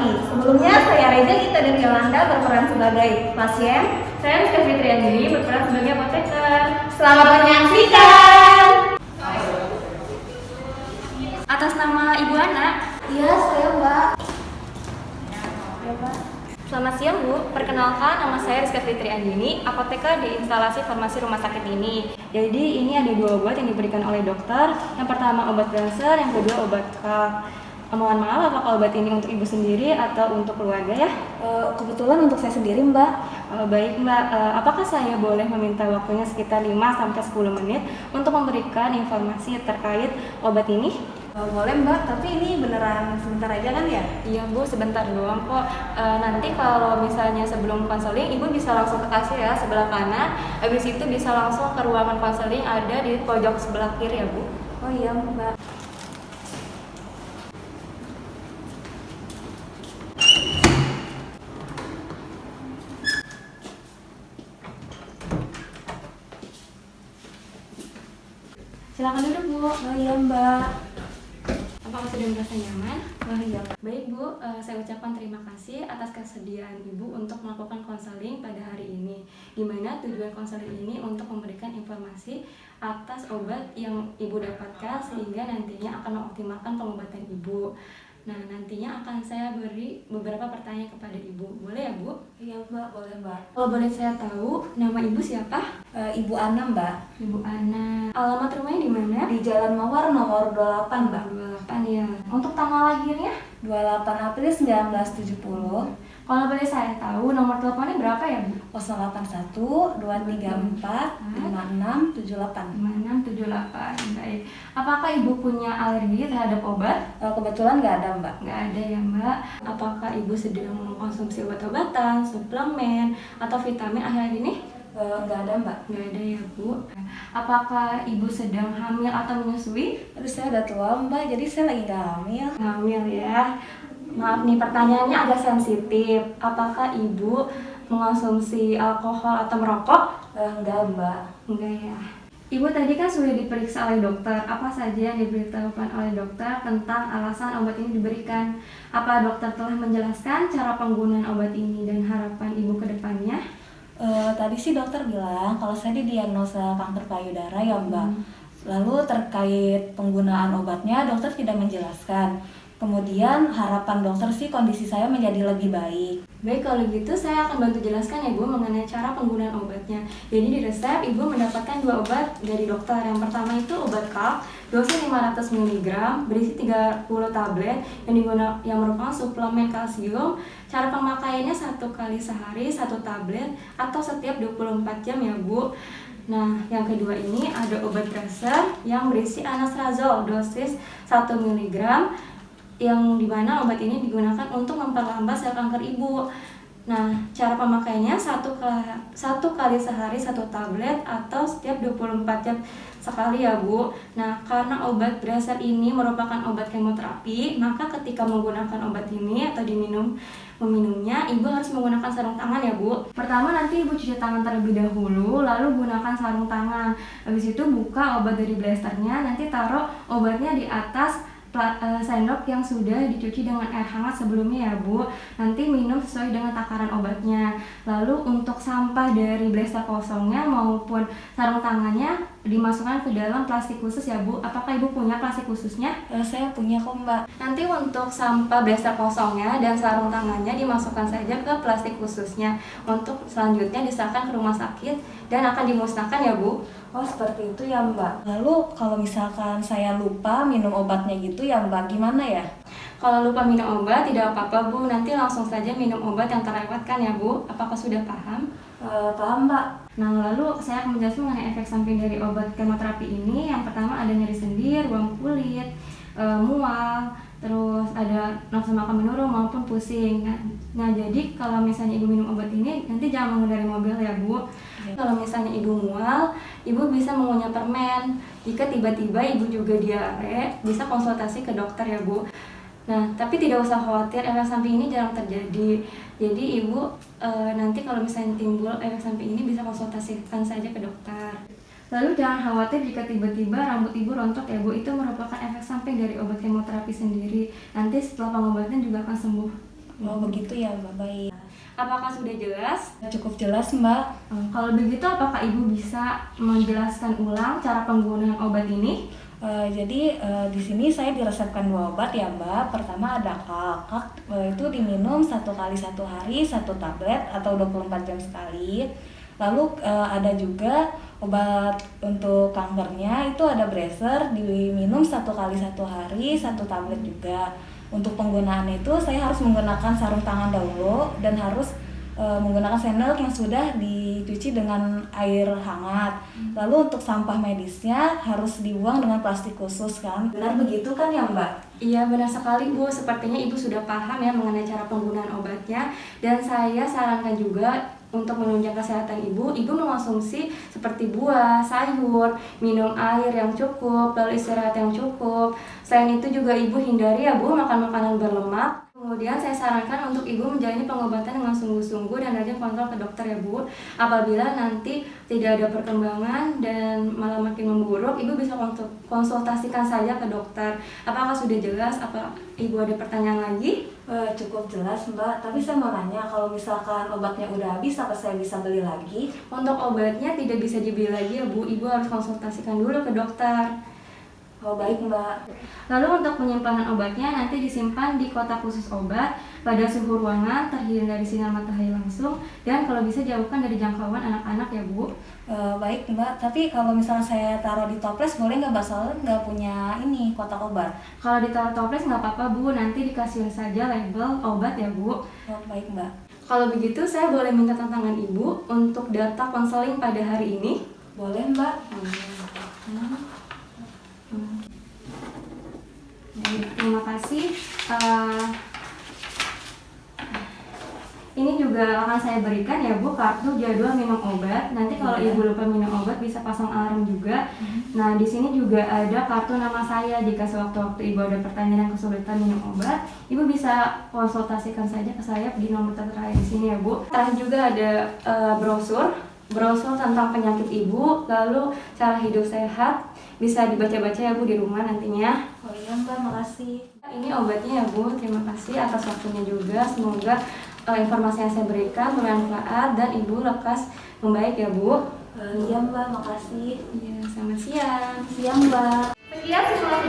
kemoterapi. Sebelumnya saya Reza Gita dari Yolanda berperan sebagai pasien. Saya Rizka Fitri Andini berperan sebagai apoteker. Selamat menyaksikan. Atas nama Ibu Ana. Iya, saya Mbak. Ya, Pak. Selamat siang Bu, perkenalkan nama saya Rizka Fitri Andini, apoteker di instalasi farmasi rumah sakit ini. Jadi ini ada 2 obat yang diberikan oleh dokter. Yang pertama obat Bracer, yang kedua obat Kak. Mohon maaf, apakah obat ini untuk ibu sendiri atau untuk keluarga ya? Kebetulan untuk saya sendiri Mbak. Baik Mbak, apakah saya boleh meminta waktunya sekitar 5-10 menit untuk memberikan informasi terkait obat ini? Boleh Mbak, tapi ini beneran sebentar aja kan ya? Iya Bu, sebentar doang kok. Nanti kalau misalnya sebelum konseling, Ibu bisa langsung ke kasir ya, sebelah kanan. Habis itu bisa langsung ke ruangan konseling, ada di pojok sebelah kiri ya Bu. Oh iya Mbak. Silakan duduk Bu. Oh iya Mbak. Apakah sudah merasa nyaman? Oh iya. Baik Bu, saya ucapkan terima kasih atas kesediaan Ibu untuk melakukan konseling pada hari ini. Gimana tujuan konseling ini untuk memberikan informasi atas obat yang Ibu dapatkan sehingga nantinya akan mengoptimalkan pengobatan Ibu. Nah, nantinya akan saya beri beberapa pertanyaan kepada Ibu. Boleh ya Bu? Iya Mbak, boleh Mbak. Kalau boleh saya tahu, nama Ibu siapa? Ibu Ana Mbak. Ibu Ana. Alamat rumahnya di mana? Di Jalan Mawar nomor 28 Mbak. 28 ya. Untuk tanggal lahirnya? 28 April 1970. Kalau boleh saya tahu, nomor teleponnya berapa ya Bu? 081 234 5678. 5678. Baik. Apakah Ibu punya alergi terhadap obat? Kebetulan nggak ada Mbak. Nggak ada ya Mbak. Apakah Ibu sedang mengkonsumsi obat-obatan, suplemen, atau vitamin akhir ini? Nggak ada Mbak. Nggak ada ya Bu. Apakah Ibu sedang hamil atau menyusui? Aduh saya udah tua Mbak, jadi saya lagi nggak hamil. Hamil ya. Maaf nih, pertanyaannya agak sensitif. Apakah Ibu mengonsumsi alkohol atau merokok? Enggak Mbak. Enggak ya. Ibu tadi kan sudah diperiksa oleh dokter. Apa saja yang diberitahukan oleh dokter tentang alasan obat ini diberikan? Apa dokter telah menjelaskan cara penggunaan obat ini dan harapan Ibu ke depannya? Tadi sih dokter bilang kalau saya didiagnosa kanker payudara ya Mbak. Lalu terkait penggunaan obatnya dokter tidak menjelaskan. Kemudian harapan dokter sih kondisi saya menjadi lebih baik. Baik, kalau gitu saya akan bantu jelaskan ya Bu mengenai cara penggunaan obatnya. Jadi di resep Ibu mendapatkan 2 obat dari dokter. Yang pertama itu obat Kalk, dosis 500 mg, berisi 30 tablet yang merupakan suplemen kalsium. Cara pemakaiannya 1 kali sehari 1 tablet atau setiap 24 jam ya Bu. Nah, yang kedua ini ada obat Bracer yang berisi anastrozol dosis 1 mg, yang dimana obat ini digunakan untuk memperlambat sel kanker ibu. Nah, cara pemakaiannya 1 kali sehari 1 tablet atau setiap 24 jam sekali ya Bu. Nah, karena obat Bracer ini merupakan obat kemoterapi, maka ketika menggunakan obat ini atau meminumnya, Ibu harus menggunakan sarung tangan ya Bu. Pertama nanti Ibu cuci tangan terlebih dahulu, lalu gunakan sarung tangan. Habis itu buka obat dari blasternya, nanti taruh obatnya di atas sendok yang sudah dicuci dengan air hangat sebelumnya ya Bu. Nanti minum sesuai dengan takaran obatnya. Lalu untuk sampah dari blaster kosongnya maupun sarung tangannya dimasukkan ke dalam plastik khusus ya Bu. Apakah Ibu punya plastik khususnya? Saya punya kok Mbak. Nanti untuk sampah blaster kosongnya dan sarung tangannya dimasukkan saja ke plastik khususnya. Untuk selanjutnya diserahkan ke rumah sakit dan akan dimusnahkan ya Bu. Oh seperti itu ya Mbak. Lalu kalau misalkan saya lupa minum obatnya gitu ya Mbak, gimana ya? Kalau lupa minum obat tidak apa-apa Bu, nanti langsung saja minum obat yang terlewatkan ya Bu. Apakah sudah paham? Paham Mbak. Nah, lalu saya akan menjelaskan mengenai efek samping dari obat kemoterapi ini. Yang pertama ada nyeri sendi, ruam kulit, mual, terus ada nafsu makan menurun maupun pusing. Nah, jadi kalau misalnya Ibu minum obat ini nanti jangan mengendarai mobil ya Bu. Kalau misalnya Ibu mual, Ibu bisa mengunyah permen. Jika tiba-tiba Ibu juga diare, bisa konsultasi ke dokter ya Bu. Nah, tapi tidak usah khawatir, efek samping ini jarang terjadi. Jadi Ibu nanti kalau misalnya timbul efek samping ini bisa konsultasikan saja ke dokter. Lalu jangan khawatir jika tiba-tiba rambut Ibu rontok ya Bu, itu merupakan efek samping dari obat kemoterapi sendiri. Nanti setelah pengobatan juga akan sembuh Oh begitu ya Mbak, baik. Apakah sudah jelas? Cukup jelas Mbak. Kalau begitu, apakah Ibu bisa menjelaskan ulang cara penggunaan obat ini? Jadi di sini saya diresepkan 2 obat ya Mbak. Pertama ada KAK, itu diminum 1 kali 1 hari 1 tablet atau 24 jam sekali. Lalu ada juga obat untuk kankernya, itu ada Bracer, diminum 1 kali 1 hari 1 tablet juga. Untuk penggunaannya itu saya harus menggunakan sarung tangan dahulu dan harus menggunakan sendok yang sudah dicuci dengan air hangat. Lalu untuk sampah medisnya harus dibuang dengan plastik khusus kan? Benar begitu kan ya Mbak? Iya, benar sekali Bu. Sepertinya Ibu sudah paham ya mengenai cara penggunaan obatnya. Dan saya sarankan juga untuk menunjang kesehatan Ibu mengonsumsi seperti buah, sayur, minum air yang cukup, lalu istirahat yang cukup. Selain itu juga Ibu hindari ya Bu makan makanan berlemak. Kemudian saya sarankan untuk Ibu menjalani pengobatan dengan sungguh-sungguh dan rajin kontrol ke dokter ya Bu. Apabila nanti tidak ada perkembangan dan malah makin memburuk, Ibu bisa konsultasikan saja ke dokter. Apakah sudah jelas? Apa Ibu ada pertanyaan lagi? Cukup jelas Mbak, tapi saya mau nanya, kalau misalkan obatnya udah habis, apa saya bisa beli lagi? Untuk obatnya tidak bisa dibeli lagi ya Bu, Ibu harus konsultasikan dulu ke dokter. Oh baik Mbak. Lalu untuk penyimpanan obatnya nanti disimpan di kotak khusus obat pada suhu ruangan, terhindar dari sinar matahari langsung, dan kalau bisa jauhkan dari jangkauan anak-anak ya Bu. Baik Mbak, tapi kalau misalnya saya taruh di toples boleh nggak Mbak? Soalnya nggak punya ini kotak obat. Kalau ditaruh toples nggak apa-apa Bu, nanti dikasih saja label obat ya Bu. Oh baik Mbak. Kalau begitu saya boleh minta tantangan Ibu untuk data konseling pada hari ini? Boleh Mbak. Baik, terima kasih. Ini juga akan saya berikan ya Bu kartu jadwal minum obat. Nanti kalau Ibu lupa minum obat bisa pasang alarm juga. Nah, di sini juga ada kartu nama saya. Jika sewaktu-waktu Ibu ada pertanyaan dan kesulitan minum obat, Ibu bisa konsultasikan saja ke saya di nomor tertera di sini ya Bu. Terakhir juga ada brosur tentang penyakit Ibu, lalu cara hidup sehat. Bisa dibaca-baca ya Bu di rumah nantinya. Oh iya Mbak, makasih. Ini obatnya ya Bu, terima kasih atas waktunya juga. Semoga informasi yang saya berikan bermanfaat dan Ibu lekas membaik ya Bu. Iya Mbak, makasih. Iya, selamat siang. Siang Mbak. Sekian simulasi